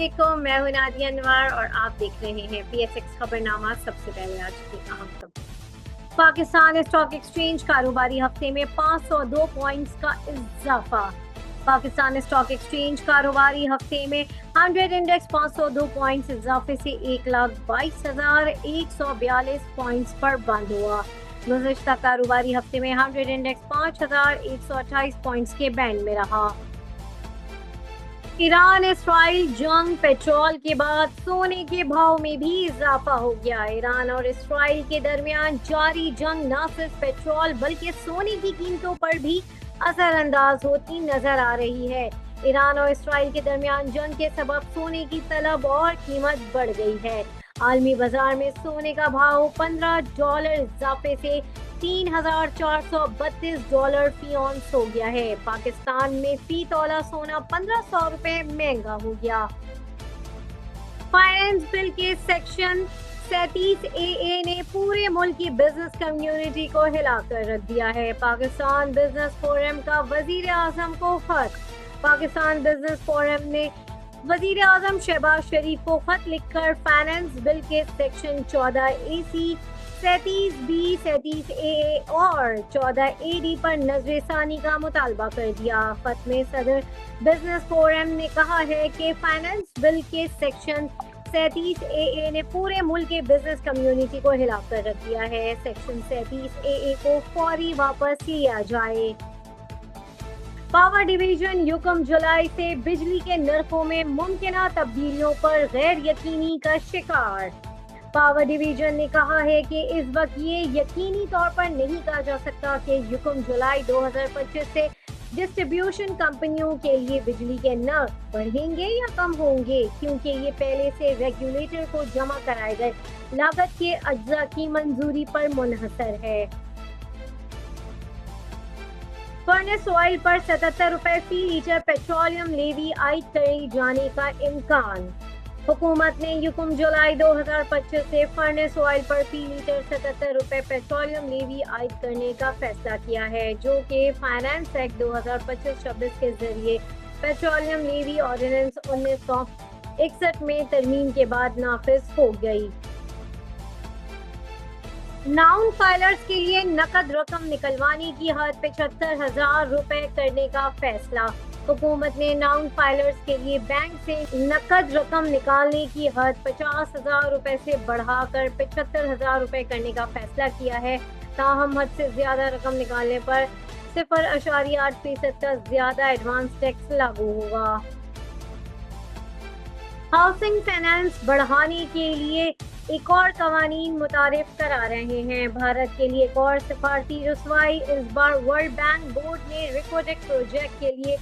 वालेकुम, मैं हूं नादिया अनवर और आप देख रहे हैं PSX खबरनामा। सबसे पहले आज की अहम खबर। पाकिस्तान स्टॉक एक्सचेंज कारोबारी हफ्ते में 502 पॉइंट्स का इजाफा। पाकिस्तान स्टॉक एक्सचेंज कारोबारी हफ्ते में 100 इंडेक्स 502 पॉइंट्स इजाफे से 1,22,142 पॉइंट्स पर बंद हुआ। गुज़िश्ता कारोबारी हफ्ते में 100 इंडेक्स 5,128 पॉइंट्स के बैंड में रहा। ईरान इसराइल जंग, पेट्रोल के बाद सोने के भाव में भी इजाफा हो गया। ईरान और इसराइल के दरमियान जारी जंग न सिर्फ पेट्रोल बल्कि सोने की कीमतों पर भी असरअंदाज होती नजर आ रही है। ईरान और इसराइल के दरमियान जंग के सबब सोने की तलब और कीमत बढ़ गई है। आलमी बाजार में सोने का भाव $15 इजाफे से $3,432 फी औंस हो गया है। पाकिस्तान में फी तोला सोना 1,500 रुपए महंगा हो गया। फाइनेंस बिल के सेक्शन 37AA ने पूरे मुल्क की बिजनेस कम्युनिटी को हिलाकर रख दिया है। पाकिस्तान बिजनेस फोरम का वजीर आजम को खत। पाकिस्तान बिजनेस फोरम ने वजीर आजम शहबाज शरीफ को खत लिखकर फाइनेंस बिल के सेक्शन 14AC, 37B, 37AA और 14AD पर नजरसानी का मुतालबा कर दिया। खत में सदर बिजनेस फोरम ने कहा है कि फाइनेंस बिल के सेक्शन 37AA ने पूरे मुल्क के बिजनेस कम्युनिटी को हिलाकर रख दिया है। सेक्शन 37AA को फौरी वापस लिया जाए। पावर डिवीजन युकम जुलाई से बिजली के नरखों में मुमकिना तब्दीलियों पर गैर यकीनी का शिकार। पावर डिवीजन ने कहा है कि इस वक्त ये यकीनी तौर पर नहीं कहा जा सकता कि युकम जुलाई 2025 से डिस्ट्रीब्यूशन कंपनियों के लिए बिजली के नर्ख बढ़ेंगे या कम होंगे, क्योंकि ये पहले से रेगुलेटर को जमा कराए गए लागत के अज्जा की मंजूरी पर मुनहसर है। फर्नेस ऑयल पर 77 रुपए फी लीटर पेट्रोलियम लेवी आयद करे जाने का इम्कान। हुकूमत ने युकम जुलाई 2025 से फर्नेस ऑयल पर फी लीटर 77 रुपए पेट्रोलियम लेवी आयद करने का फैसला किया है, जो कि फाइनेंस एक्ट 2025-26 के जरिए पेट्रोलियम लेवी ऑर्डिनेंस 1961 में तरमीम के बाद नाफिज हो गई। नाउन फाइलर्स के लिए नकद रकम निकलवाने की हद 75,000 रुपए करने का फैसला। हुकूमत ने नाउन फाइलर्स के लिए बैंक से नकद रकम निकालने की हद 50,000 रुपए से बढ़ाकर 75,000 रुपए करने का फैसला किया है। ताहम हद से ज्यादा रकम निकालने पर 0.8% तक ज्यादा एडवांस टैक्स लागू होगा। हाउसिंग फाइनेंस बढ़ाने के लिए एक और कवानीन मुतारिफ करा रहे हैं। भारत के लिए एक और सिफारती रसवाई। इस बार वर्ल्ड बैंक बोर्ड ने रिकोडेक प्रोजेक्ट के लिए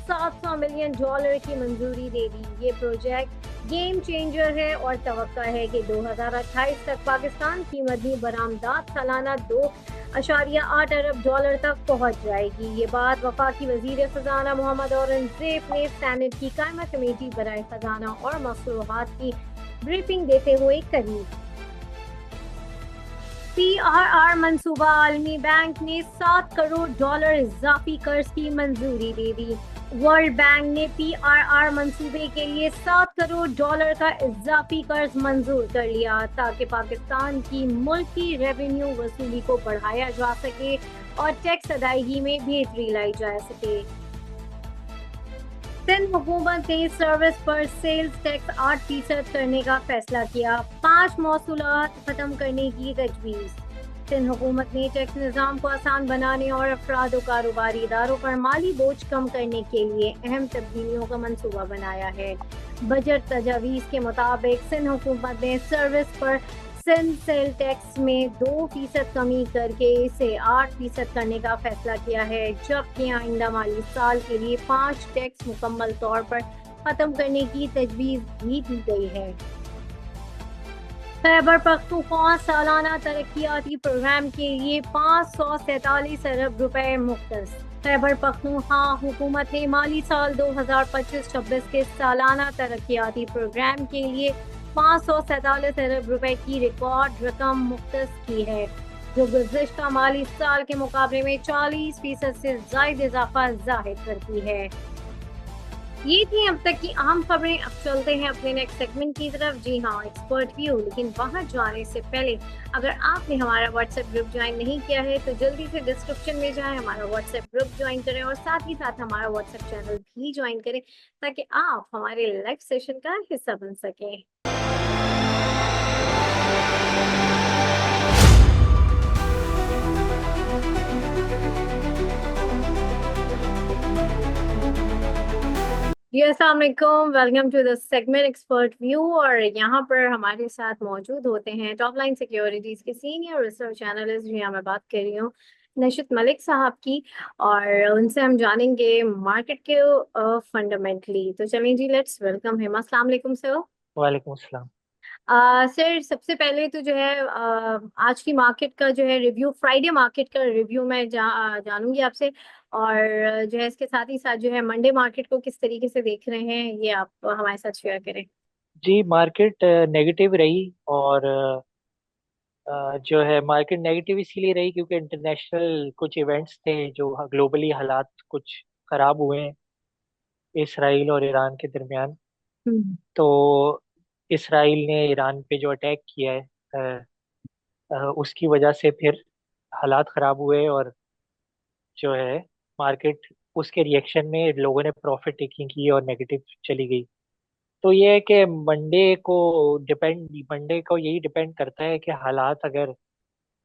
$700 मिलियन की मंजूरी दे दी। ये प्रोजेक्ट गेम चेंजर है और तवक्का है कि 2028 तक पाकिस्तान की मदनी बरामदात सालाना $2.8 अरब तक पहुंच जाएगी। ये बात वफाकी वजीर खजाना मोहम्मद औरंगजेब ने सेनेट की कायमा कमेटी बराए खजाना और मसरूहात की ब्रीफिंग देते हुए कही। PRR मंसूबा। आलमी बैंक ने $7 करोड़ इजाफी कर्ज की मंजूरी दे दी। वर्ल्ड बैंक ने PRR मंसूबे के लिए $7 करोड़ का इजाफी कर्ज मंजूर कर लिया ताकि पाकिस्तान की मुल्की रेवेन्यू वसूली को बढ़ाया जा सके और टैक्स अदायगी में बेहतरी लाई जा सके। सिंध हुकूमत ने सर्विस पर सेल्स टैक्स 8% करने का फैसला किया। 5 मौसूलात खत्म करने की तजवीज़। सिंध हुकूमत ने टैक्स निज़ाम को आसान बनाने और अफराद और कारोबारी इदारों पर माली बोझ कम करने के लिए अहम तब्दीलियों का मंसूबा बनाया है। बजट तजावीज़ के मुताबिक सिंध हुकूमत ने सर्विस पर सिंध सेल टैक्स में 2% कमी करके इसे 8% करने का फैसला किया है, जबकि आइंदा माली साल के लिए 5 टैक्स मुकम्मल तौर पर खत्म करने की तजवीज़ भी दी गई है। खैबर पख्तूनख्वा सालाना तरक्याती प्रोग्राम के लिए 547 अरब रुपए मुख्तस। खैबर पख्तूनख्वा हुकूमत ने माली साल 2025-26 के सालाना तरक्याती प्रोग्राम के लिए 547 अरब रुपए की रिकॉर्ड रकम मुख्तस की है, जो गुज़िश्ता माली साल के मुकाबले में 40% से ज़ायद इजाफा जाहिर करती है। ये थी अब तक की अहम खबरें। अब चलते हैं अपने नेक्स्ट सेगमेंट की तरफ। जी हाँ, एक्सपर्ट व्यू। लेकिन वहां जाने से पहले अगर आपने हमारा व्हाट्सएप ग्रुप ज्वाइन नहीं किया है तो जल्दी से डिस्क्रिप्शन में जाएं, हमारा व्हाट्सएप ग्रुप ज्वाइन करें और साथ ही साथ हमारा व्हाट्सएप चैनल भी ज्वाइन करें ताकि आप हमारे लाइव सेशन का हिस्सा बन सकें। जी अस्सलाम वालेकुम, welcome to the segment expert view. और यहाँ पर हमारे साथ मौजूद होते हैं टॉप लाइन सिक्योरिटीज के सीनियर रिसर्च एनालिस्ट। जी हाँ, मैं बात कर रही हूँ नशित मलिक साहब की, और उनसे हम जानेंगे मार्केट के फंडामेंटली। तो चलिए जी, लेट्स वेलकम हिम। अस्सलाम वालेकुम सर। वालेकुम अस्सलाम। सर सबसे पहले तो जो है आज की मार्केट का जो है रिव्यू, फ्राइडे मार्केट का रिव्यू मैं जानूंगी आपसे। और जो है इसके साथ ही साथ जो है मंडे मार्केट को किस तरीके से देख रहे हैं ये आप हमारे साथ शेयर करें। जी मार्केट नेगेटिव रही और जो है मार्केट नेगेटिव इसीलिए रही क्योंकि इंटरनेशनल कुछ इवेंट्स थे जो ग्लोबली हालात कुछ खराब हुए हैं इसराइल और ईरान के दरमियान। हम्म। तो इसराइल ने ईरान पे जो अटैक किया है उसकी वजह से फिर हालात खराब हुए और जो है मार्केट उसके रिएक्शन में लोगों ने प्रॉफिट टेकिंग की और नेगेटिव चली गई। तो ये है कि मंडे को यही डिपेंड करता है कि हालात अगर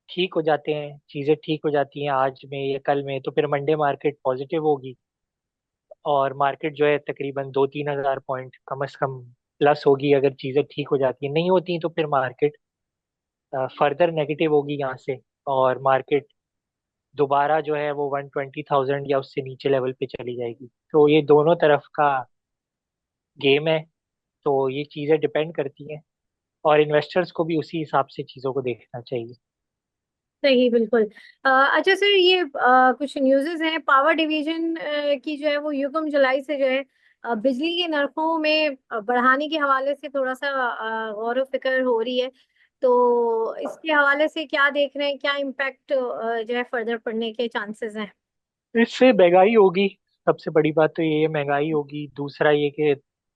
ठीक हो जाते हैं, चीज़ें ठीक हो जाती हैं आज में या कल में, तो फिर मंडे मार्केट पॉजिटिव होगी और मार्केट जो है तकरीबन 2-3 हज़ार पॉइंट कम से कम प्लस होगी अगर चीज़ें ठीक हो जाती हैं। नहीं होती तो फिर मार्केट फर्दर नेगेटिव होगी यहाँ से और मार्केट दोबारा जो है वो 120,000 या उससे नीचे लेवल पे चली जाएगी। तो ये दोनों तरफ का गेम है। तो ये चीज़ें डिपेंड करती हैं और इन्वेस्टर्स को भी उसी हिसाब से चीज़ों को देखना चाहिए। सही, बिल्कुल। अच्छा सर, ये कुछ न्यूज़ेस हैं पावर डिवीजन की जो है वो यूकम जुलाई से जो है बिजली के नरखों में बढ़ाने के हवाले से थोड़ा सा गौर व फिक्र हो रही है। तो इसके हवाले से क्या देख रहे हैं, क्या इम्पैक्ट जो है फर्दर पड़ने के चांसेस हैं। इससे महंगाई होगी। सबसे बड़ी बात तो ये है, महंगाई होगी। दूसरा ये कि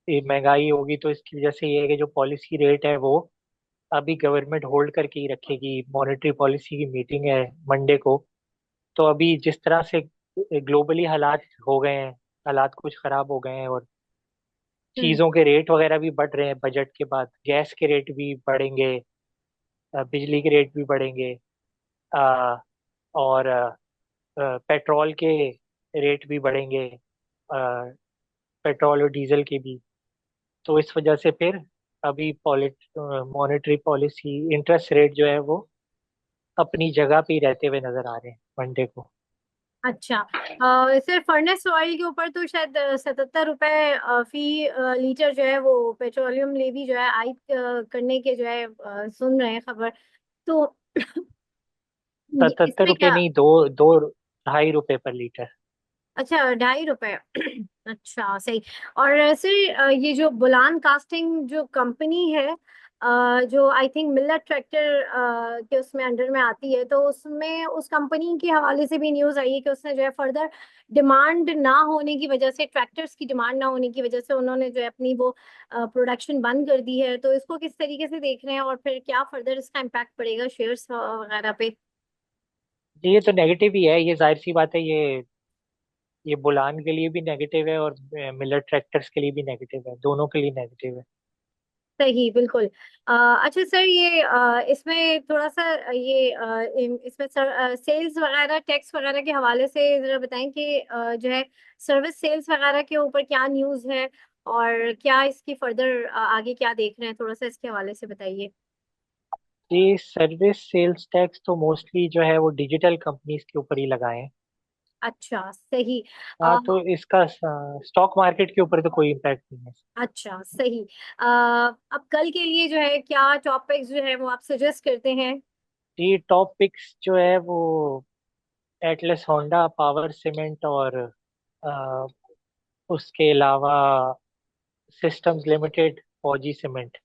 ये महंगाई होगी तो इसकी वजह से ये है कि जो पॉलिसी रेट है वो अभी गवर्नमेंट होल्ड करके ही रखेगी। मॉनेटरी पॉलिसी की मीटिंग है मंडे को। तो अभी जिस तरह से ग्लोबली हालात हो गए हैं, हालात कुछ खराब हो गए हैं और हम्म। चीज़ों के रेट वगैरह भी बढ़ रहे हैं। बजट के बाद गैस के रेट भी बढ़ेंगे, बिजली के रेट भी बढ़ेंगे, अ, और पेट्रोल के रेट भी बढ़ेंगे, पेट्रोल और डीजल के भी। तो इस वजह से फिर अभी मॉनेटरी पॉलिसी इंटरेस्ट रेट जो है वो अपनी जगह पे ही रहते हुए नजर आ रहे हैं मंडे को। अच्छा, सर फर्नेस ऑयल के ऊपर तो शायद 77 रुपए फी लीटर जो है वो पेट्रोलियम लेवी जो है आयद करने के जो है सुन रहे हैं खबर। तो 77 इसमें रुपये क्या। नहीं, दो दो 2.5 रुपए पर लीटर। अच्छा, 2.5 रुपए। अच्छा, सही। और सर ये जो बुलान कास्टिंग जो कंपनी है जो आई थिंक मिलर ट्रैक्टर के उसमें अंडर में आती है, तो उसमें उस कंपनी के हवाले से भी न्यूज़ आई है कि उसने जो है फर्दर डिमांड ना होने की वजह से, ट्रैक्टर्स की डिमांड ना होने की वजह से उन्होंने जो है अपनी वो प्रोडक्शन बंद कर दी है। तो इसको किस तरीके से देख रहे हैं और फिर क्या फर्दर इसका इम्पैक्ट पड़ेगा शेयर्स वगैरह पे। ये तो नेगेटिव ही है, ये जाहिर सी बात है। ये बुलान के लिए भी नेगेटिव है और मिलर ट्रैक्टर्स के लिए भी नेगेटिव है, दोनों के लिए नेगेटिव है। सही, बिल्कुल। अच्छा सर, ये इसमें थोड़ा सा इसमें सर सेल्स वगैरह, टैक्स वगैरह के हवाले से जरा बताएं कि जो है सर्विस सेल्स वगैरह के ऊपर क्या न्यूज़ है और क्या इसकी फर्दर आगे क्या देख रहे हैं, थोड़ा सा इसके हवाले से बताइए। ये सर्विस सेल्स टैक्स तो मोस्टली जो है वो डिजिटल कंपनीज के ऊपर ही लगाए हैं। अच्छा, सही। हाँ, तो इसका स्टॉक मार्केट के ऊपर तो कोई इम्पैक्ट नहीं है। अच्छा, सही। अब कल के लिए जो है क्या टॉपिक्स जो है वो आप सजेस्ट करते हैं। ये टॉप पिक्स जो है वो एटलस, होंडा, पावर सीमेंट और अ, उसके अलावा सिस्टम्स लिमिटेड, फौजी सीमेंट।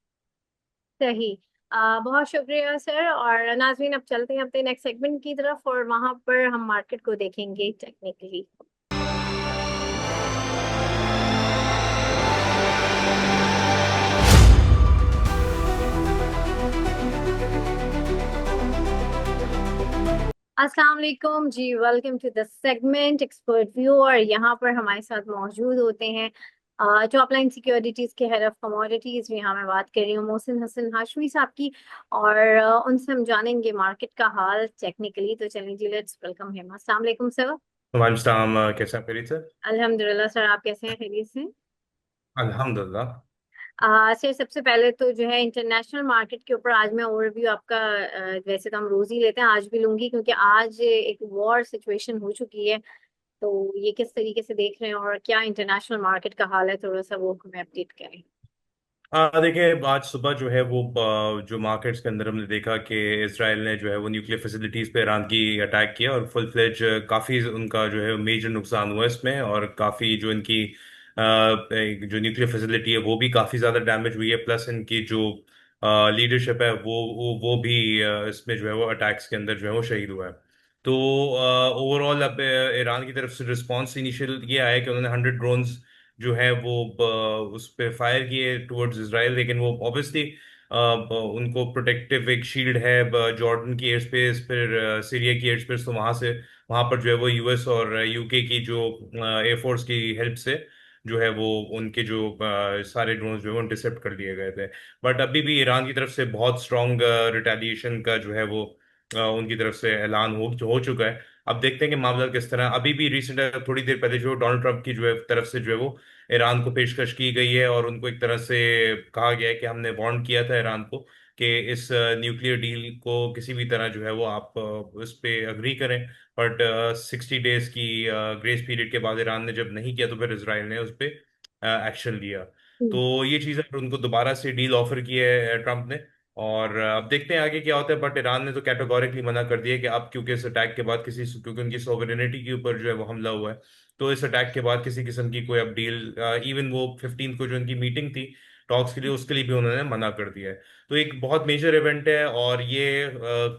सही। बहुत शुक्रिया सर। और नाजरीन, अब चलते हैं अपने नेक्स्ट सेगमेंट की तरफ और वहां पर हम मार्केट को देखेंगे टेक्निकली। अस्सलाम वालेकुम जी। Welcome to the segment expert view. और यहाँ पर हमारे साथ मौजूद होते हैं टॉप लाइन सिक्योरिटीज के हेड ऑफ कमोडिटीज। यहाँ मैं बात कर रही हूँ मोहसिन हसन हाशमी साहब की। और उनसे हम जानेंगे मार्केट का हाल टेक्निकली। तो चलिए जी, लेट्स वेलकम हिम। अस्सलाम वालेकुम सर। वालेकुम सलाम। कैसे हैं खैरियत सर? अल्हम्दुलिल्लाह सर, आप कैसे हैं? खैरियत से? अल्हम्दुलिल्लाह। सर सबसे पहले तो जो है इंटरनेशनल मार्केट के ऊपर आज मैं ओवरव्यू आपका वैसे तो हम रोज ही लेते हैं, आज भी लूंगी क्योंकि आज एक वॉर सिचुएशन हो चुकी है। तो ये किस तरीके से देख रहे हैं और क्या इंटरनेशनल मार्केट का हाल है, थोड़ा सा वो हमें अपडेट करें। देखिए, आज सुबह जो है वो जो मार्केट्स के अंदर हमने देखा कि इसराइल ने जो है वो न्यूक्लियर फैसिलिटीज पे ईरान की अटैक किया और फुल फ्लेज काफ़ी उनका जो है मेजर नुकसान हुआ इसमें। और काफ़ी जो इनकी एक जो न्यूक्लियर फैसिलिटी है वो भी काफ़ी ज़्यादा डैमेज हुई है। प्लस इनकी जो लीडरशिप है वो भी इसमें जो है वो अटैक्स के अंदर जो है वो शहीद हुआ है। तो ओवरऑल अब ईरान की तरफ से रिस्पॉन्स इनिशियल ये आया कि उन्होंने 100 ड्रोन्स जो है वो उस पे फायर किए टुवर्ड्स इसराइल। लेकिन वो ऑब्वियसली उनको प्रोटेक्टिव एक शील्ड है जॉर्डन की एयर स्पेस, फिर सीरिया की एयर स्पेस। तो वहां पर जो है वो यूएस और यूके की जो एयरफोर्स की हेल्प से जो है वो उनके जो सारे ड्रोन जो है वो इंटरसेप्ट कर लिए गए थे। बट अभी भी ईरान की तरफ से बहुत स्ट्रॉन्ग रिटेलिएशन का जो है वो उनकी तरफ से ऐलान हो चुका है। अब देखते हैं कि मामला किस तरह। अभी भी रिसेंट थोड़ी देर पहले जो डोनाल्ड ट्रंप की जो है तरफ से जो है वो ईरान को पेशकश की गई है और उनको एक तरह से कहा गया है कि हमने वार्न किया था ईरान को कि इस न्यूक्लियर डील को किसी भी तरह जो है वो आप उस पे अग्री करें। बट 60 डेज की ग्रेस पीरियड के बाद ईरान ने जब नहीं किया तो फिर इसराइल ने उस पर एक्शन लिया। तो ये चीज़ अगर उनको दोबारा से डील ऑफर की है ट्रंप ने। और अब देखते हैं आगे क्या होता है। बट ईरान ने तो कैटेगोरिकली मना कर दिया कि अब क्योंकि इस अटैक के बाद किसी क्योंकि उनकी सोवरेनिटी के ऊपर जो है वो हमला हुआ है, तो इस अटैक के बाद किसी किस्म की कोई अब डील, इवन वो 15 को जो उनकी मीटिंग थी टॉक्स के लिए, उसके लिए भी उन्होंने मना कर दिया है। तो एक बहुत मेजर इवेंट है और ये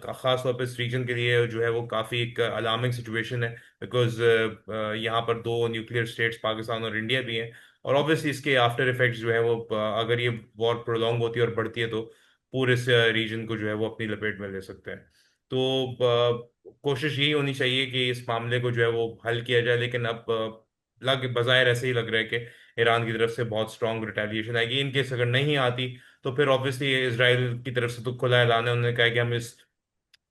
खास तौर पर इस रीजन के लिए जो है वो काफ़ी एक अलार्मिंग सिचुएशन है। बिकॉज यहाँ पर दो न्यूक्लियर स्टेट्स पाकिस्तान और इंडिया भी हैं। और ऑब्वियसली इसके आफ्टर इफेक्ट्स जो है वो अगर ये वॉर प्रोलॉन्ग होती है और बढ़ती है तो पूरे रीजन को जो है वो अपनी लपेट में ले सकते हैं। तो कोशिश यही होनी चाहिए कि इस मामले को जो है वो हल किया जाए। लेकिन अब लग बजाय ऐसे ही लग रहा है कि ईरान की तरफ से बहुत स्ट्रांग रिटेलिएशन आएगी। इन केस अगर नहीं आती तो फिर ऑब्वियसली इसराइल की तरफ से तो खुला ऐलान है, उन्होंने कहा है कि हम इस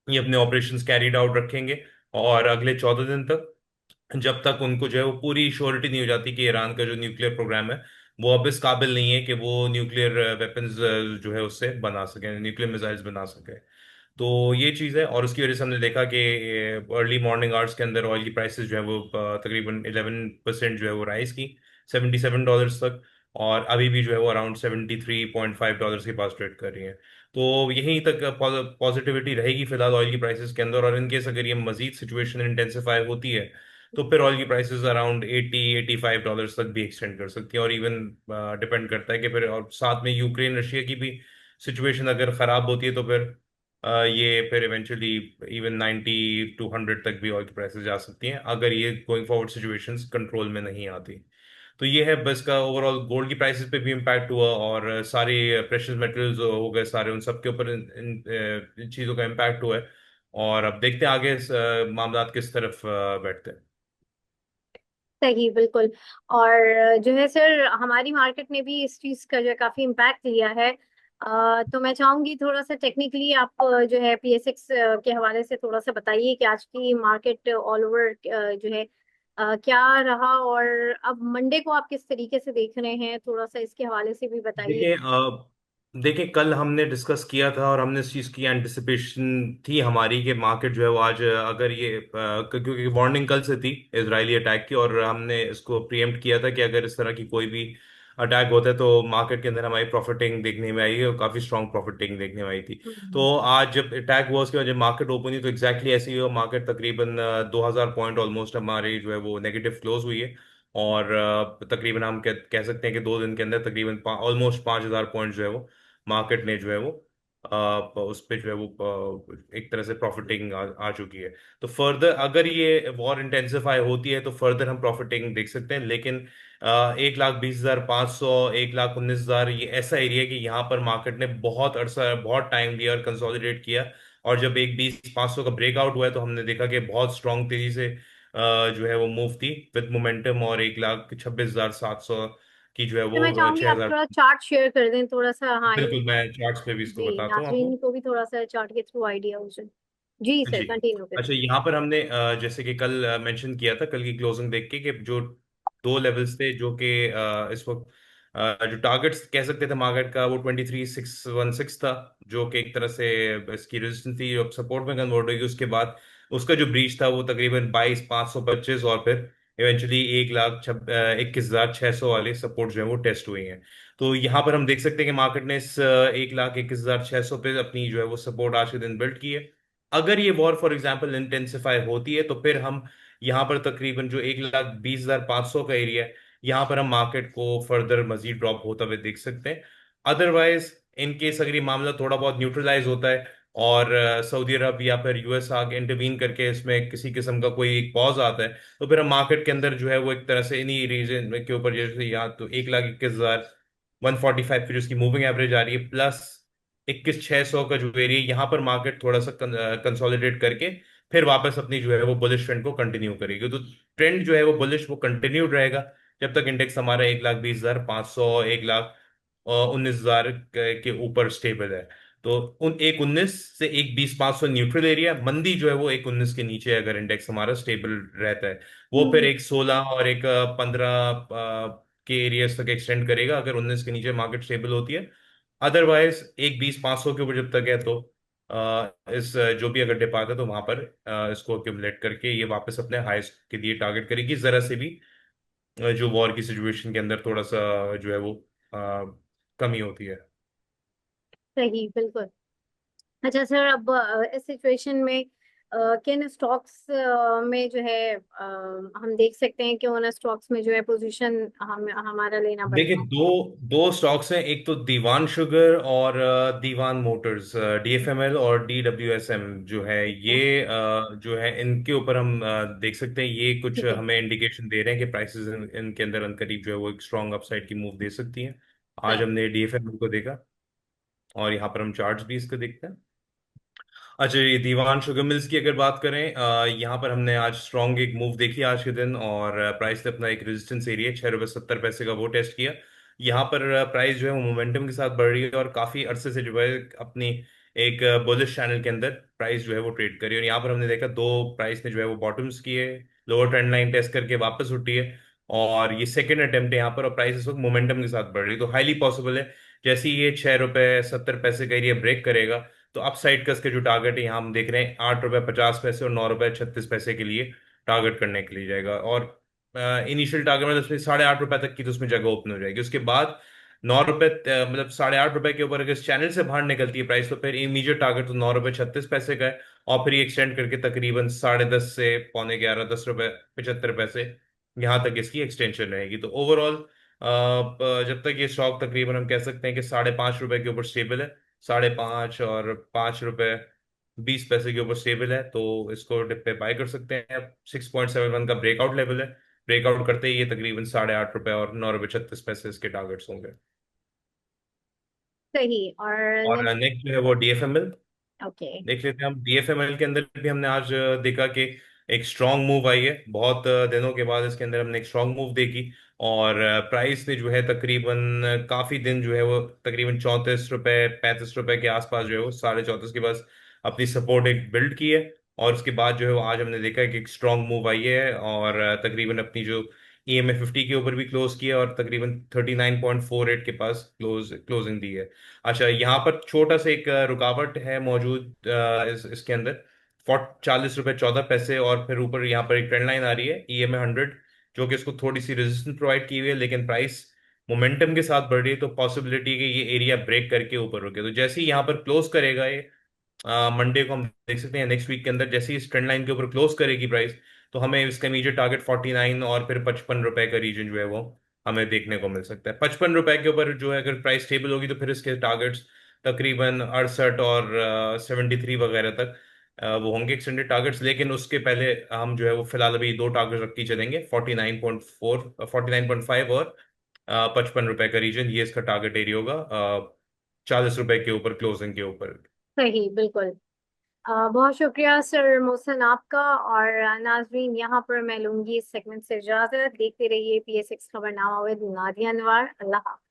ये अपने ऑपरेशंस कैरीड आउट रखेंगे और अगले 14 दिन तक, जब तक उनको जो है वो पूरी श्योरिटी नहीं हो जाती कि ईरान का जो न्यूक्लियर प्रोग्राम है वो अब इस काबिल नहीं है कि वो न्यूक्लियर वेपन्स जो है उससे बना सके, न्यूक्लियर मिसाइल्स बना सके। तो ये चीज़ है। और उसकी वजह से हमने देखा कि अर्ली मॉर्निंग आवर्स के अंदर ऑयल की प्राइसेस जो है वो तकरीबन 11% जो है वो राइज की, $77 तक। और अभी भी जो है वो अराउंड $73.5 के पास ट्रेड कर रही है। तो यहीं तक पॉजिटिविटी रहेगी फिलहाल ऑयल की प्राइसेस के अंदर। और इनकेस अगर ये मजीद सिचुएशन इंटेंसिफाई होती है तो फिर ऑयल की प्राइसेस अराउंड $80-85 तक भी एक्सटेंड कर सकती है। और इवन डिपेंड करता है कि फिर, और साथ में यूक्रेन रशिया की भी सिचुएशन अगर खराब होती है तो फिर ये फिर इवेंचुअली इवन 90 to 100 तक भी ऑयल की प्राइसेस जा सकती हैं अगर ये गोइंग फॉरवर्ड सिचुएशंस कंट्रोल में नहीं आती। तो ये है बस का ओवरऑल। गोल्ड की प्राइसेस पे भी इम्पैक्ट हुआ और सारे प्रेशियस मेटल्स हो गए सारे, उन सब के ऊपर इन चीज़ों का इम्पैक्ट हुआ है। और अब देखते हैं आगे मामला किस तरफ बैठते हैं। सही, बिल्कुल। और जो है सर, हमारी मार्केट ने भी इस चीज का जो है काफी इम्पैक्ट लिया है। तो मैं चाहूंगी थोड़ा सा टेक्निकली आप जो है PSX के हवाले से थोड़ा सा बताइए कि आज की मार्केट ऑल ओवर जो है क्या रहा। और अब मंडे को आप किस तरीके से देख रहे हैं, थोड़ा सा इसके हवाले से भी बताइए। देखिए कल हमने डिस्कस किया था और हमने इस चीज़ की एंटिसिपेशन थी हमारी कि मार्केट जो है वो आज अगर ये क्योंकि वार्निंग कल से थी इजरायली अटैक की, और हमने इसको प्रीएम्प्ट किया था कि अगर इस तरह की कोई भी अटैक होता है तो मार्केट के अंदर हमारी प्रॉफिटिंग देखने में आई है और काफ़ी स्ट्रॉन्ग प्रॉफिटिंग देखने में आई थी। हम्म। तो आज जब अटैक हुआ उसके बाद जब मार्केट ओपन हुई तो एग्जैक्टली ऐसे ही हुआ। मार्केट तकरीबन 2,000 पॉइंट ऑलमोस्ट हमारी जो है वो नेगेटिव क्लोज हुई है। और तकरीबन हम कह सकते हैं कि 2 दिन के अंदर तकरीबन ऑलमोस्ट 5,000 पॉइंट जो है वो मार्केट ने जो है वो उस पे जो है वो एक तरह से प्रॉफिटिंग आ चुकी है। तो फर्दर अगर ये वॉर इंटेंसिफाई होती है तो फर्दर हम प्रॉफिटिंग देख सकते हैं। लेकिन 1,20,500, 1,19,000 ये ऐसा एरिया है कि यहाँ पर मार्केट ने बहुत अरसा बहुत टाइम लिया और कंसोलिडेट किया और जब एक 20-500 का ब्रेकआउट हुआ है तो हमने देखा कि बहुत स्ट्रांग तेजी से जो है वो मूव थी विद मोमेंटम, और 1,26,700 की जो है तो मैं वो चाहूंगी छह आप हजार थोड़ा चार्ट शेयर कर दें थोड़ा सा, हाँ बिल्कुल, मैं चार्ट्स पे भी इसको जी, बताता हूँ आपको। नाजरीन को भी थोड़ा सा चार्ट के थ्रू आइडिया हो जाए। जी सर, जी। कंटिन्यू करें। अच्छा, यहाँ पर हमने जैसे कि कल मेंशन किया था, कल की क्लोजिंग देख के, कि जो दो लेवल्स थे जो कि इस वक्त जो टारगेट्स कह सकते थे मार्केट का, वो 23,616 था, जो कि एक तरह से इसकी रेजिस्टेंस थी, जो सपोर्ट में कन्वर्ट होगी। उसके बाद उसका जो ब्रीच था वो तकरीबन 22,525, और फिर इवेंचुअली 1,21,600 वाले सपोर्ट जो है वो टेस्ट हुए हैं। तो यहाँ पर हम देख सकते हैं कि मार्केट ने इस 1,21,600 पे अपनी जो है वो सपोर्ट आज के दिन बिल्ड की है। अगर ये वॉर फॉर एग्जांपल इंटेंसिफाई होती है तो फिर हम यहाँ पर तकरीबन जो 1,20,500 का एरिया है, यहाँ पर हम मार्केट को फर्दर मजीद ड्रॉप होता हुए देख सकते हैं। अदरवाइज इन केस अगर ये मामला थोड़ा बहुत न्यूट्रलाइज होता है और सऊदी अरब या फिर यूएस आगे इंटरवीन करके इसमें किसी किस्म का कोई एक पॉज आता है, तो फिर हम मार्केट के अंदर जो है वो एक तरह से इन्हीं रीजन के ऊपर, जैसे यहाँ तो 1,21,145 की जो इसकी मूविंग एवरेज आ रही है, प्लस 21,600 का जो एरिया, यहाँ पर मार्केट थोड़ा सा कंसोलिडेट करके फिर वापस अपनी जो है वो बुलिश ट्रेंड को कंटिन्यू करेगी। तो ट्रेंड जो है वो बुलिश वो कंटिन्यूड रहेगा जब तक इंडेक्स हमारा 1,20,500, 1,19,000 के ऊपर स्टेबल है। तो उन 1,19 से 1,20,500 न्यूट्रल एरिया, मंदी जो है वो 1,19 के नीचे अगर इंडेक्स हमारा स्टेबल रहता है, वो फिर हम्म, 1,16 और 1,15 के एरियाज तक एक्सटेंड करेगा अगर 19 के नीचे मार्केट स्टेबल होती है। अदरवाइज 1,20,500 के ऊपर जब तक है तो इस जो भी अगर डिप आता है तो वहां पर इसको एक्यूमुलेट करके ये वापस अपने हाईएस्ट के लिए टारगेट करेगी, जरा से भी जो वॉर की सिचुएशन के अंदर थोड़ा सा जो है वो कमी होती है। सही बिल्कुल। अच्छा सर, अब इस सिचुएशन में किन स्टॉक्स में जो है हम देख सकते हैं कि उन स्टॉक्स में जो है पोजीशन हम हमारा लेना देखिए, बनता है। दो दो स्टॉक्स हैं, एक तो दीवान शुगर और दीवान मोटर्स, डीएफएमएल और डीडब्ल्यूएसएम जो है ये जो है इनके ऊपर हम देख सकते हैं, ये कुछ ठीक है। हमें इंडिकेशन दे रहे हैं कि प्राइसेस इनके अंदर अनकरीब जो है वो एक स्ट्रॉन्ग अपसाइड की मूव दे सकती हैं। आज सही। हमने डीएफएमएल को देखा, और यहाँ पर हम चार्ट्स भी इसको देखते हैं। अच्छा, ये दीवान शुगर मिल्स की अगर बात करें, यहाँ पर हमने आज स्ट्रॉन्ग एक मूव देखी आज के दिन, और प्राइस ने अपना एक रेजिस्टेंस एरिया 6 रुपये 70 पैसे का वो टेस्ट किया। यहाँ पर प्राइस जो है वो मोमेंटम के साथ बढ़ रही है, और काफी अरसे से जो है अपनी एक बुलिश चैनल के अंदर प्राइस जो है वो ट्रेड करी है। और यहाँ पर हमने देखा दो प्राइस ने जो है वो बॉटम्स किए, लोअर ट्रेंड लाइन टेस्ट करके वापस उठी है, और ये सेकेंड अटेम्प्ट है यहाँ पर, और प्राइस इस वक्त मोमेंटम के साथ बढ़ रही है। तो हाईली पॉसिबल है जैसे ही ये 6 रुपये 70 पैसे का एरिया ब्रेक करेगा, तो अपसाइड का इसके जो टारगेट है यहाँ हम देख रहे हैं 8 रुपये 50 पैसे और 9 रुपये 36 पैसे के लिए टारगेट करने के लिए जाएगा। और इनिशियल टारगेट मतलब उसमें 8.5 रुपए तक की तो उसमें जगह ओपन हो जाएगी। उसके बाद 9 रुपए मतलब 8.5 रुपए के ऊपर अगर इस चैनल से बाहर निकलती है प्राइस, तो फिर इमीडिएट टारगेट तो 9 रुपये 36 पैसे का है, और फिर ये एक्सटेंड करके तकरीबन 10:30 से पौने 11, 10 रुपये 75 पैसे यहाँ तक इसकी एक्सटेंशन रहेगी। तो ओवरऑल जब तक ये स्टॉक तकरीबन हम कह सकते हैं कि 5.5 रुपए के ऊपर स्टेबल है, 5.5 और 5 रुपए 20 पैसे के ऊपर स्टेबल है, तो इसको डिप पे बाय कर सकते हैं। 6.71 का ब्रेकआउट लेवल है, ब्रेकआउट करते ही ये तकरीबन 8.5 रुपए और 9 रुपये 36 पैसे इसके टारगेट्स होंगे। सही। और और नेक्स्ट। नेक्स्ट जो है वो डीएफएमएल ओके। देख लेते हैं हम। डीएफएमएल के अंदर भी हमने आज देखा कि एक स्ट्रांग मूव आई है, बहुत दिनों के बाद इसके अंदर हमने एक स्ट्रांग मूव देखी, और प्राइस ने जो है तकरीबन काफी दिन जो है वो तकरीबन 34 रुपए 35 रुपए के आसपास जो है वो 34.5 के पास अपनी सपोर्ट एक बिल्ड की है। और उसके बाद जो है वो आज हमने देखा है कि एक स्ट्रांग मूव आई है, और तकरीबन अपनी जो EMA 50 के ऊपर भी क्लोज किया, और तकरीबन 39.48 के पास क्लोजिंग दी है। अच्छा, यहाँ पर छोटा सा एक रुकावट है मौजूद इसके अंदर 40 रुपए 14 पैसे, और फिर ऊपर यहाँ पर एक ट्रेंड लाइन आ रही है EMA 100, जो कि इसको थोड़ी सी रेजिस्टेंस प्रोवाइड की हुई है, लेकिन प्राइस मोमेंटम के साथ बढ़ रही है, तो पॉसिबिलिटी है कि ये एरिया ब्रेक करके ऊपर रुके। तो जैसे ही यहाँ पर क्लोज करेगा ये मंडे को, हम देख सकते हैं नेक्स्ट वीक के अंदर जैसे ही इस ट्रेंड लाइन के ऊपर क्लोज करेगी प्राइस, तो हमें इसका इमीडिएट टारगेट 49 और फिर 55 रुपए का रीजन जो है वो हमें देखने को मिल सकता है। 55 रुपए के ऊपर जो है अगर प्राइस स्टेबल होगी, तो फिर इसके टारगेट्स तकरीबन 68 और 73 वगैरह तक वो होंगे एक्सटेंडेड टारगेट्स। लेकिन उसके पहले हम जो है वो फिलहाल अभी दो टारगेट रख के चलेंगे, 49.5 और 55 रुपए का रीजन, ये इसका टारगेट एरिया होगा 40 रुपए के ऊपर क्लोजिंग के ऊपर। सही बिल्कुल। बहुत शुक्रिया सर मोहसन आपका। और नाजरीन, यहाँ पर मैं लूंगी इस सेगमेंट से इजाजत। देखते रहिए PA6 Khabarnama with Nadia Anwar. अल्लाह हाफ़िज़।